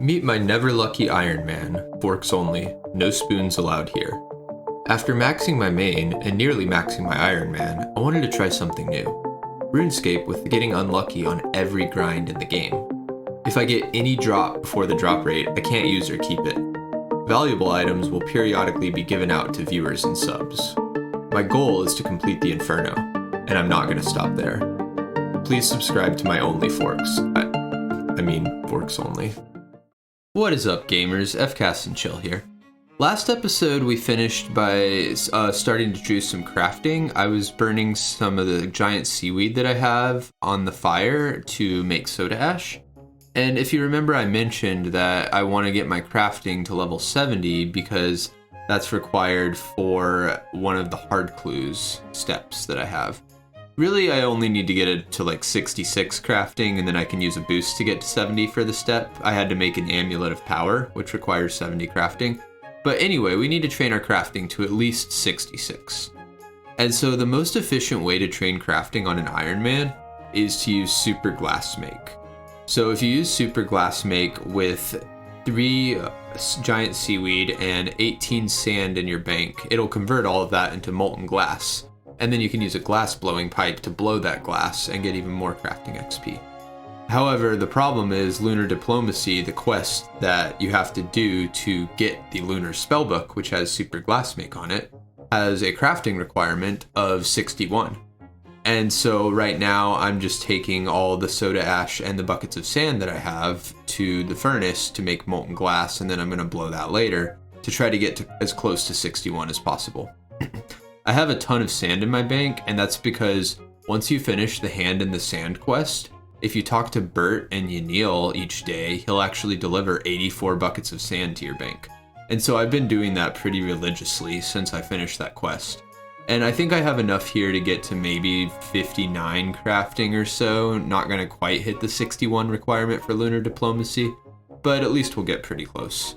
Meet my never lucky Iron Man, forks only, no spoons allowed here. After maxing my main and nearly maxing my Iron Man, I wanted to try something new. RuneScape with getting unlucky on every grind in the game. If I get any drop before the drop rate, I can't use or keep it. Valuable items will periodically be given out to viewers and subs. My goal is to complete the Inferno, and I'm not going to stop there. Please subscribe to my only forks. I mean, forks only. What is up, gamers? FCast and Chill here. Last episode we finished by starting to do some crafting. I was burning some of the giant seaweed that I have on the fire to make soda ash. And if you remember, I mentioned that I want to get my crafting to level 70 because that's required for one of the hard clues steps that I have. Really, I only need to get it to like 66 crafting, and then I can use a boost to get to 70 for the step. I had to make an amulet of power, which requires 70 crafting. But anyway, we need to train our crafting to at least 66. And so the most efficient way to train crafting on an Iron Man is to use Super Glass Make. So if you use Super Glass Make with 3 giant seaweed and 18 sand in your bank, it'll convert all of that into molten glass. And then you can use a glass blowing pipe to blow that glass and get even more crafting XP. However, the problem is Lunar Diplomacy, the quest that you have to do to get the Lunar Spellbook, which has Super Glassmake on it, has a crafting requirement of 61. And so right now I'm just taking all the soda ash and the buckets of sand that I have to the furnace to make molten glass, and then I'm going to blow that later to try to get to as close to 61 as possible. I have a ton of sand in my bank, and that's because once you finish the Hand in the Sand quest, if you talk to Bert and Yanil each day, he'll actually deliver 84 buckets of sand to your bank. And so I've been doing that pretty religiously since I finished that quest. And I think I have enough here to get to maybe 59 crafting or so, not going to quite hit the 61 requirement for Lunar Diplomacy, but at least we'll get pretty close.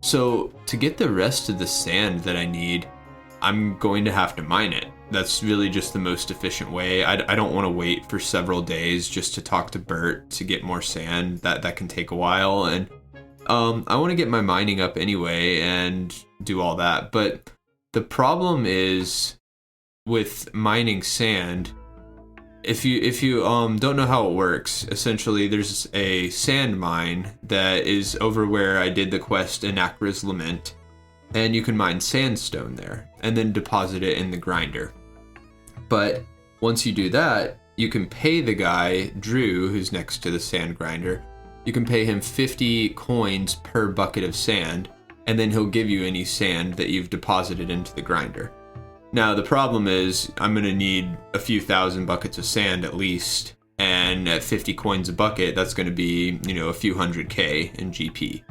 So to get the rest of the sand that I need, I'm going to have to mine it. That's really just the most efficient way. I don't want to wait for several days just to talk to Bert to get more sand. That can take a while, and I want to get my mining up anyway and do all that. But the problem is with mining sand, if you don't know how it works, essentially there's a sand mine that is over where I did the quest Anakra's Lament. And you can mine sandstone there and then deposit it in the grinder. But once you do that, you can pay the guy, Drew, who's next to the sand grinder, you can pay him 50 coins per bucket of sand, and then he'll give you any sand that you've deposited into the grinder. Now, the problem is I'm going to need a few thousand buckets of sand at least, and at 50 coins a bucket, that's going to be, a few hundred K in GP.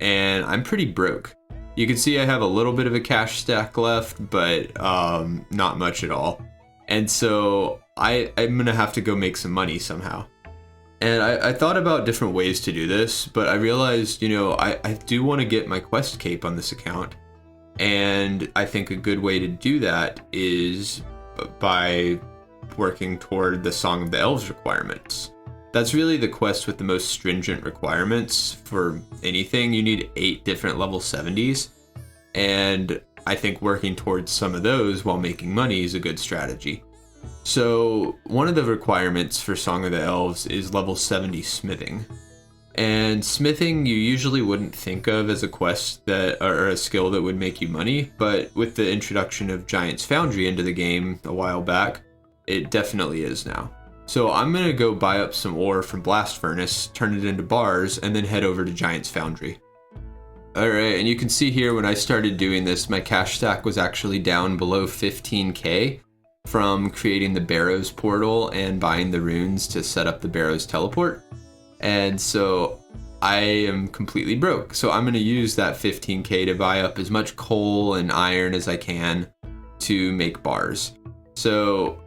And I'm pretty broke. You can see I have a little bit of a cash stack left, but not much at all. And so I'm going to have to go make some money somehow. And I thought about different ways to do this, but I realized, I do want to get my quest cape on this account. And I think a good way to do that is by working toward the Song of the Elves requirements. That's really the quest with the most stringent requirements for anything. You need 8 different level 70s, and I think working towards some of those while making money is a good strategy. So one of the requirements for Song of the Elves is level 70 smithing. And smithing you usually wouldn't think of as a quest or a skill that would make you money, but with the introduction of Giant's Foundry into the game a while back, it definitely is now. So I'm going to go buy up some ore from Blast Furnace, turn it into bars, and then head over to Giant's Foundry. Alright, and you can see here when I started doing this, my cash stack was actually down below 15k from creating the Barrows portal and buying the runes to set up the Barrows teleport. And so I am completely broke. So I'm going to use that 15k to buy up as much coal and iron as I can to make bars. So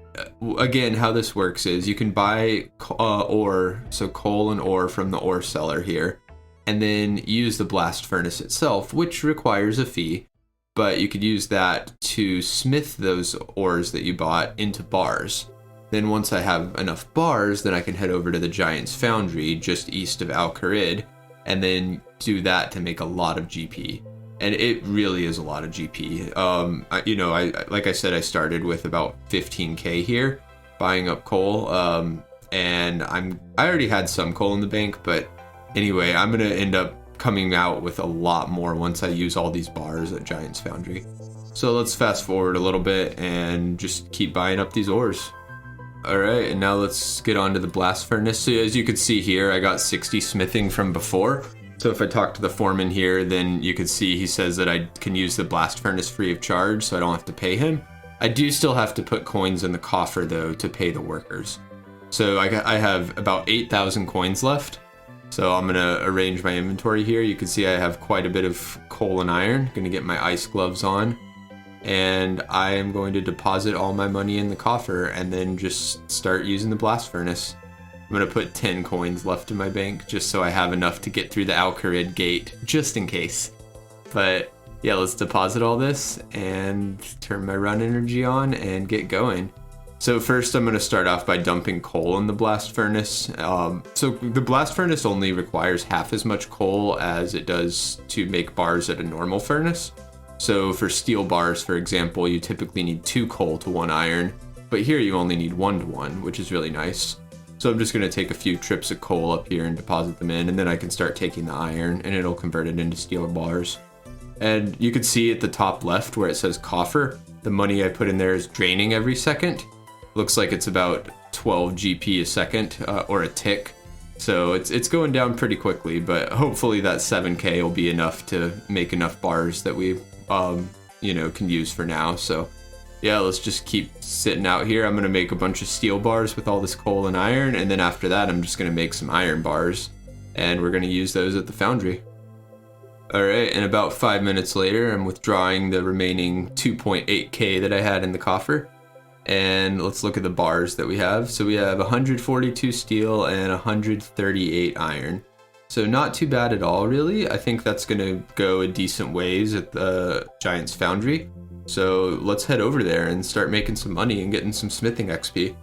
again, how this works is you can buy ore, so coal and ore from the ore seller here, and then use the blast furnace itself, which requires a fee, but you could use that to smith those ores that you bought into bars. Then once I have enough bars, then I can head over to the Giant's Foundry just east of Al Kharid and then do that to make a lot of GP. And it really is a lot of GP. Like I said, I started with about 15k here, buying up coal, and I already had some coal in the bank, but anyway, I'm gonna end up coming out with a lot more once I use all these bars at Giant's Foundry. So let's fast forward a little bit and just keep buying up these ores. All right, and now let's get on to the blast furnace. So as you can see here, I got 60 smithing from before. So if I talk to the foreman here, then you can see he says that I can use the blast furnace free of charge, so I don't have to pay him. I do still have to put coins in the coffer though to pay the workers. So I have about 8,000 coins left. So I'm gonna arrange my inventory here. You can see I have quite a bit of coal and iron. Gonna get my ice gloves on. And I am going to deposit all my money in the coffer and then just start using the blast furnace. I'm gonna put 10 coins left in my bank just so I have enough to get through the Alcarid gate, just in case. But yeah, let's deposit all this and turn my run energy on and get going. So first I'm gonna start off by dumping coal in the blast furnace. So the blast furnace only requires half as much coal as it does to make bars at a normal furnace. So for steel bars, for example, you typically need 2 coal to 1 iron, but here you only need 1 to 1, which is really nice. So I'm just gonna take a few trips of coal up here and deposit them in, and then I can start taking the iron and it'll convert it into steel bars. And you can see at the top left where it says coffer, the money I put in there is draining every second. Looks like it's about 12 GP a second, or a tick. So it's going down pretty quickly, but hopefully that 7k will be enough to make enough bars that we can use for now. So yeah, let's just keep sitting out here. I'm gonna make a bunch of steel bars with all this coal and iron, and then after that I'm just gonna make some iron bars, and we're gonna use those at the foundry. Alright, and about 5 minutes later I'm withdrawing the remaining 2.8k that I had in the coffer. And let's look at the bars that we have. So we have 142 steel and 138 iron. So not too bad at all, really. I think that's gonna go a decent ways at the Giant's Foundry. So let's head over there and start making some money and getting some smithing XP.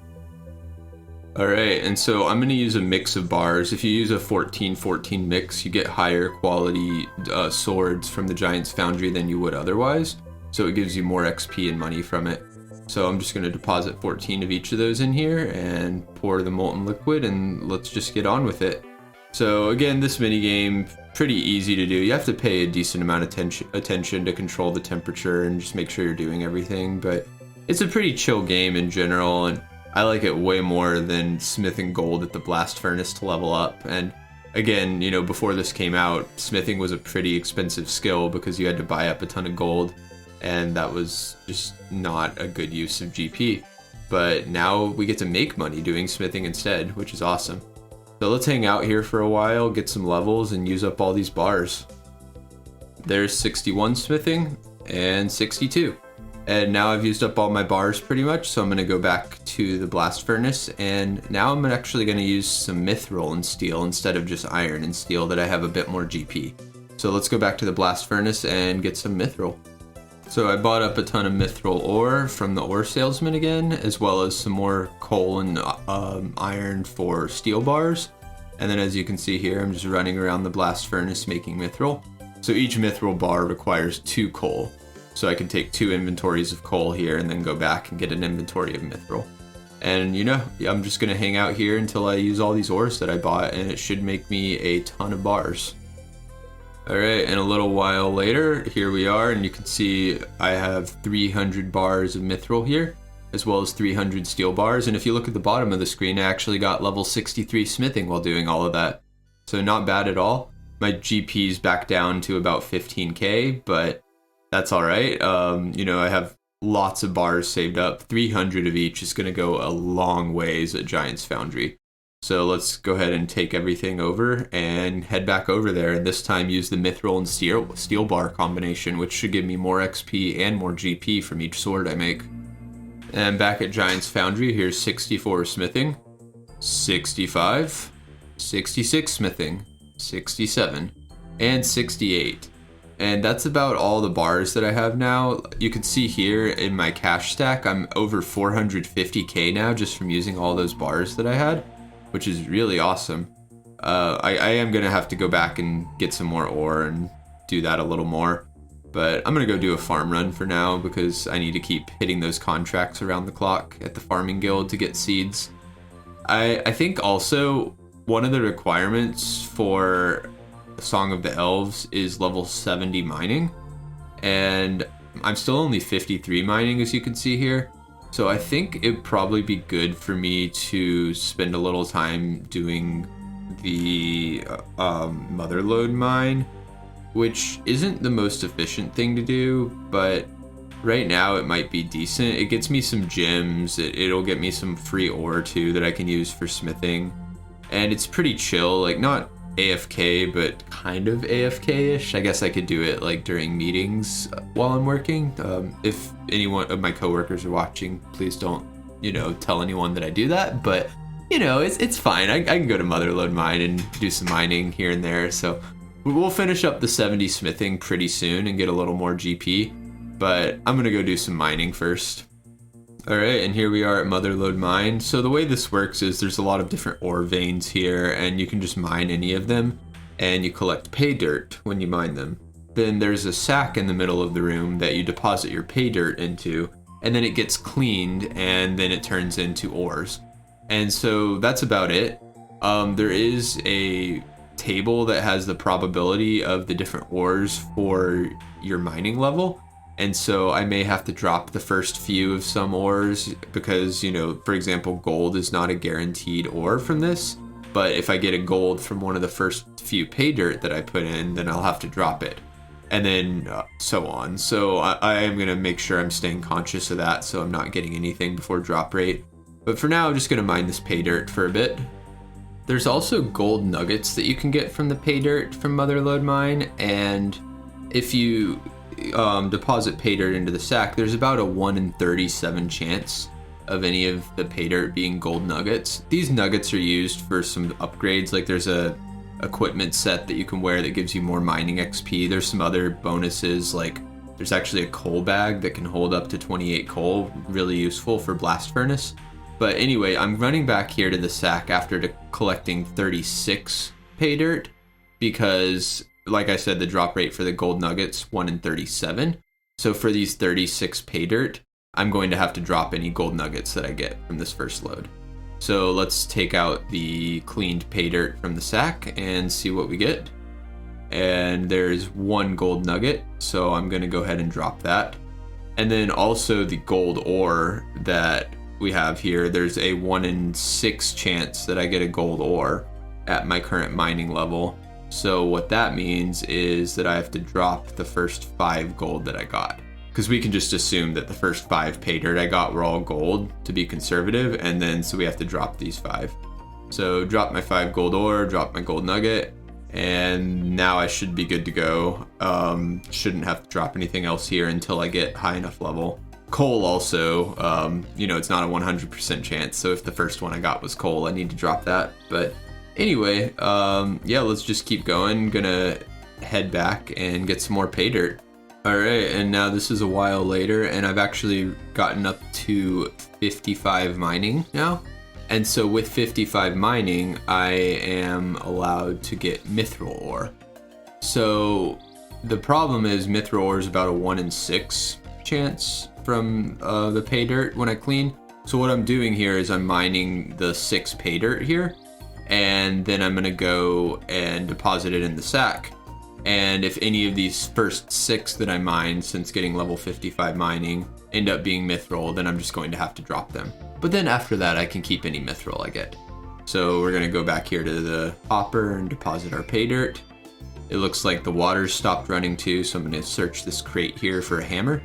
Alright, and so I'm gonna use a mix of bars. If you use a 14-14 mix, you get higher quality swords from the Giant's Foundry than you would otherwise. So it gives you more XP and money from it. So I'm just going to deposit 14 of each of those in here and pour the molten liquid, and let's just get on with it. So again, this minigame, pretty easy to do. You have to pay a decent amount of attention to control the temperature and just make sure you're doing everything, but it's a pretty chill game in general, and I like it way more than smithing gold at the blast furnace to level up. And again, before this came out, smithing was a pretty expensive skill because you had to buy up a ton of gold, and that was just not a good use of GP. But now we get to make money doing smithing instead, which is awesome. So let's hang out here for a while, get some levels, and use up all these bars. There's 61 smithing and 62. And now I've used up all my bars pretty much, so I'm gonna go back to the blast furnace, and now I'm actually gonna use some mithril and steel instead of just iron and steel that I have a bit more GP. So let's go back to the blast furnace and get some mithril. So I bought up a ton of mithril ore from the ore salesman again, as well as some more coal and iron for steel bars. And then as you can see here, I'm just running around the blast furnace making mithril. So each mithril bar requires 2 coal. So I can take 2 inventories of coal here and then go back and get an inventory of mithril. And I'm just gonna hang out here until I use all these ores that I bought, and it should make me a ton of bars. Alright, and a little while later, here we are, and you can see I have 300 bars of mithril here, as well as 300 steel bars, and if you look at the bottom of the screen, I actually got level 63 smithing while doing all of that. So not bad at all. My GP's back down to about 15k, but that's alright. I have lots of bars saved up. 300 of each is going to go a long ways at Giant's Foundry. So let's go ahead and take everything over and head back over there, and this time use the mithril and steel bar combination, which should give me more XP and more GP from each sword I make. And back at Giant's Foundry, here's 64 smithing, 65, 66 smithing, 67, and 68. And that's about all the bars that I have now. You can see here in my cash stack, I'm over 450k now just from using all those bars that I had, which is really awesome. I am gonna have to go back and get some more ore and do that a little more. But I'm gonna go do a farm run for now because I need to keep hitting those contracts around the clock at the farming guild to get seeds. I think also one of the requirements for Song of the Elves is level 70 mining, and I'm still only 53 mining, as you can see here. So I think it'd probably be good for me to spend a little time doing the Motherlode mine, which isn't the most efficient thing to do, but right now it might be decent. It gets me some gems, it'll get me some free ore too that I can use for smithing, and it's pretty chill, like not AFK, but kind of AFK-ish. I guess I could do it like during meetings while I'm working. If anyone of my coworkers are watching, please don't, tell anyone that I do that, but it's fine. I can go to Motherlode mine and do some mining here and there, so we'll finish up the 70 smithing pretty soon and get a little more GP, but I'm gonna go do some mining first. Alright, and here we are at Motherlode mine. So the way this works is there's a lot of different ore veins here, and you can just mine any of them, and you collect pay dirt when you mine them. Then there's a sack in the middle of the room that you deposit your pay dirt into, and then it gets cleaned, and then it turns into ores. And so that's about it. There is a table that has the probability of the different ores for your mining level, and so I may have to drop the first few of some ores because, for example, gold is not a guaranteed ore from this, but if I get a gold from one of the first few pay dirt that I put in, then I'll have to drop it, and then so on. So I am going to make sure I'm staying conscious of that so I'm not getting anything before drop rate. But for now, I'm just going to mine this pay dirt for a bit. There's also gold nuggets that you can get from the pay dirt from Motherlode mine, and if you deposit pay dirt into the sack, there's about a 1 in 37 chance of any of the pay dirt being gold nuggets. These nuggets are used for some upgrades, like there's a equipment set that you can wear that gives you more mining XP. There's some other bonuses, like there's actually a coal bag that can hold up to 28 coal, really useful for blast furnace. But anyway, I'm running back here to the sack after collecting 36 pay dirt because, like I said, the drop rate for the gold nuggets, 1 in 37. So for these 36 pay dirt, I'm going to have to drop any gold nuggets that I get from this first load. So let's take out the cleaned pay dirt from the sack and see what we get. And there's 1 gold nugget, so I'm going to go ahead and drop that. And then also the gold ore that we have here, there's a 1 in 6 chance that I get a gold ore at my current mining level. So what that means is that I have to drop the first 5 gold that I got, because we can just assume that the first 5 pay dirt I got were all gold to be conservative, and then so we have to drop these 5. So drop my 5 gold ore, drop my gold nugget, and now I should be good to go. Shouldn't have to drop anything else here until I get high enough level. Coal also, it's not a 100% chance, so if the first one I got was coal, I need to drop that. But anyway, let's just keep going. Gonna head back and get some more pay dirt. Alright, and now this is a while later, and I've actually gotten up to 55 mining now. And so with 55 mining, I am allowed to get mithril ore. So the problem is mithril ore is about a 1 in 6 chance from the pay dirt when I clean. So what I'm doing here is I'm mining the 6 pay dirt here, and then I'm gonna go and deposit it in the sack. And if any of these first 6 that I mined since getting level 55 mining end up being mithril, then I'm just going to have to drop them. But then after that, I can keep any mithril I get. So we're gonna go back here to the hopper and deposit our pay dirt. It looks like the water's stopped running too, so I'm gonna search this crate here for a hammer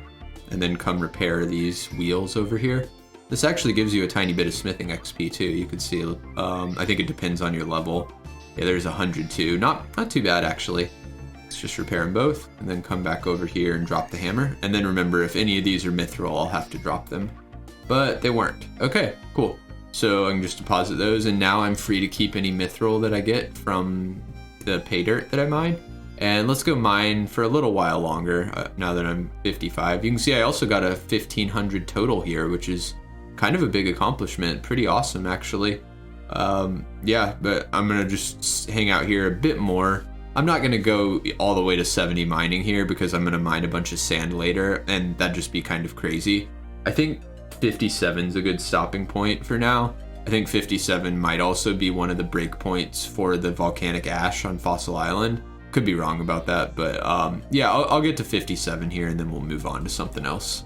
and then come repair these wheels over here. This actually gives you a tiny bit of smithing XP too. You can see, I think it depends on your level. Yeah, there's 100 too. Not too bad actually. Let's just repair them both and then come back over here and drop the hammer. And then remember, if any of these are mithril, I'll have to drop them. But they weren't. Okay, cool. So I can just deposit those, and now I'm free to keep any mithril that I get from the pay dirt that I mine. And let's go mine for a little while longer now that I'm 55. You can see I also got a 1500 total here, which is kind of a big accomplishment. Pretty awesome, actually. Yeah, but I'm gonna just hang out here a bit more. I'm not gonna go all the way to 70 mining here because I'm gonna mine a bunch of sand later, and that'd just be kind of crazy. I think 57 is a good stopping point for now. I think 57 might also be one of the breakpoints for the volcanic ash on Fossil Island. Could be wrong about that, but yeah, I'll get to 57 here and then we'll move on to something else.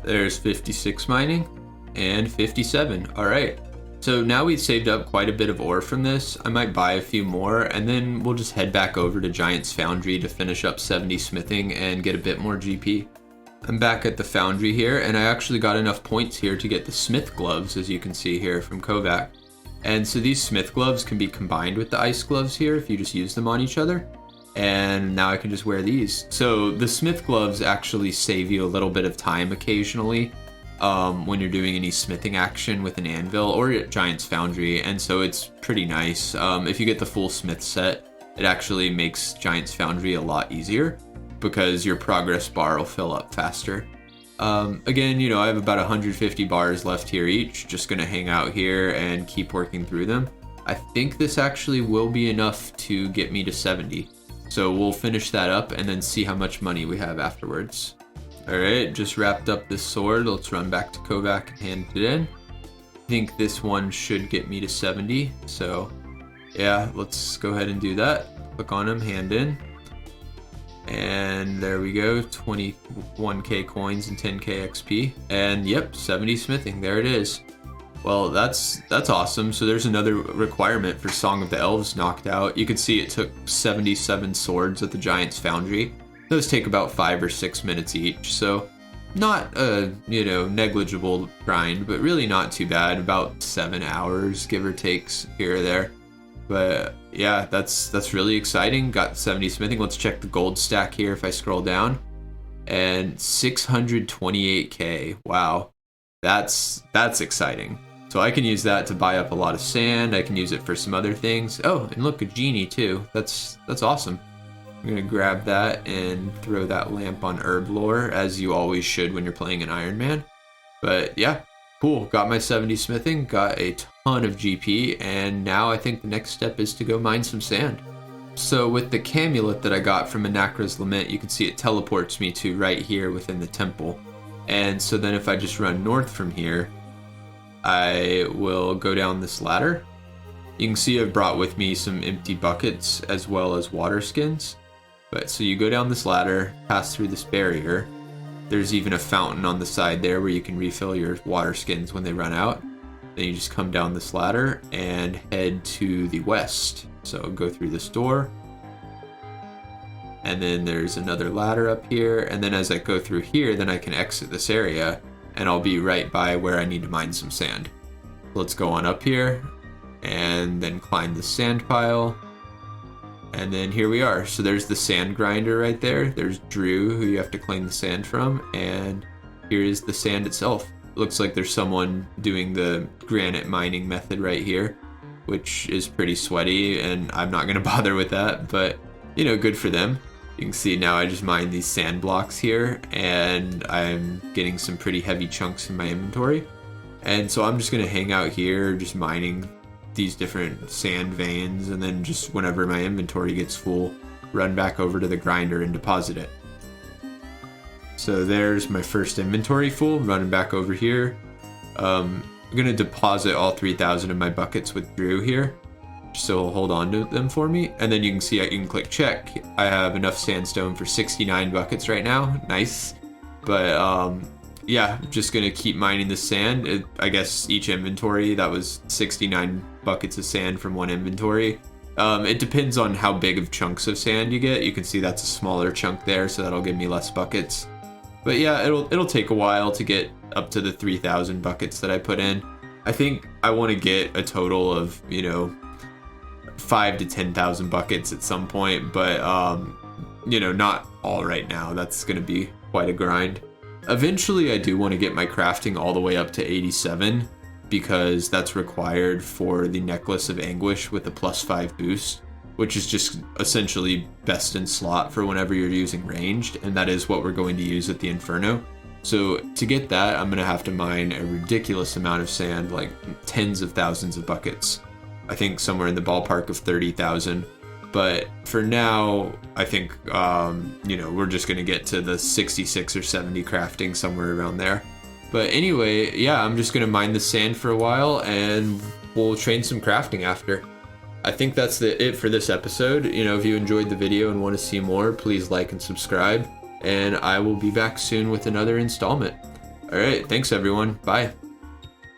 There's 56 mining and 57. All right. So now we've saved up quite a bit of ore from this. I might buy a few more and then we'll just head back over to Giant's Foundry to finish up 70 smithing and get a bit more GP. I'm back at the foundry here and I actually got enough points here to get the smith gloves, as you can see here from Kovac. And so these smith gloves can be combined with the ice gloves here if you just use them on each other. And now I can just wear these. So the smith gloves actually save you a little bit of time occasionally when you're doing any smithing action with an anvil or at Giant's Foundry, and so it's pretty nice. If you get the full smith set, it actually makes Giant's Foundry a lot easier because your progress bar will fill up faster. Again, you know, I have about 150 bars left here each, just gonna hang out here and keep working through them. I think this actually will be enough to get me to 70. So we'll finish that up and then see how much money we have afterwards. All right, just wrapped up this sword. Let's run back to Kovac and hand it in. I think this one should get me to 70. So yeah, let's go ahead and do that. Click on him, hand in. And there we go, 21k coins and 10k XP. And yep, 70 smithing, there it is. Well, that's awesome. So there's another requirement for Song of the Elves knocked out. You can see it took 77 swords at the Giant's Foundry. Those take about 5 or 6 minutes each. So not a, you know, negligible grind, but really not too bad. About 7 hours, give or takes here or there. But yeah, that's really exciting. Got 70 smithing. Let's check the gold stack here if I scroll down. And 628k. Wow. That's exciting. So I can use that to buy up a lot of sand. I can use it for some other things. Oh, and look, a genie too. That's awesome. I'm gonna grab that and throw that lamp on herb lore, as you always should when you're playing an Iron Man. But yeah, cool. Got my 70 smithing, got a ton of GP, and now I think the next step is to go mine some sand. So with the Camulet that I got from Anakra's Lament, you can see it teleports me to right here within the temple. And so then if I just run north from here, I will go down this ladder. You can see I've brought with me some empty buckets as well as water skins. But so you go down this ladder, pass through this barrier. There's even a fountain on the side there where you can refill your water skins when they run out. Then you just come down this ladder and head to the west. So go through this door. And then there's another ladder up here. And then as I go through here, then I can exit this area and I'll be right by where I need to mine some sand. Let's go on up here and then climb the sand pile. And then here we are. So there's the sand grinder right there. There's Drew, who you have to claim the sand from. And here is the sand itself. Looks like there's someone doing the granite mining method right here, which is pretty sweaty, and I'm not gonna bother with that, but you know, good for them. You can see now I just mined these sand blocks here, and I'm getting some pretty heavy chunks in my inventory. And so I'm just gonna hang out here, just mining these different sand veins, and then just whenever my inventory gets full, run back over to the grinder and deposit it. So there's my first inventory full, running back over here. I'm gonna deposit all 3,000 of my buckets with Drew here, so he'll hold on to them for me. And then you can see you can click check. I have enough sandstone for 69 buckets right now, nice. But yeah, just gonna keep mining the sand. I guess each inventory, that was 69 buckets of sand from one inventory. It depends on how big of chunks of sand you get. You can see that's a smaller chunk there, so that'll give me less buckets. But yeah, it'll take a while to get up to the 3,000 buckets that I put in. I think I want to get a total of, you know, 5 to 10,000 buckets at some point, but you know, not all right now. That's gonna be quite a grind. Eventually, I do want to get my crafting all the way up to 87, because that's required for the Necklace of Anguish with a +5 boost, which is just essentially best in slot for whenever you're using ranged, and that is what we're going to use at the Inferno. So to get that, I'm gonna have to mine a ridiculous amount of sand, like tens of thousands of buckets. I think somewhere in the ballpark of 30,000. But for now, I think, we're just gonna get to the 66 or 70 crafting, somewhere around there. But anyway, yeah, I'm just gonna mine the sand for a while and we'll train some crafting after. I think that's it for this episode. If you enjoyed the video and want to see more, please like and subscribe. And I will be back soon with another installment. All right, thanks everyone. Bye.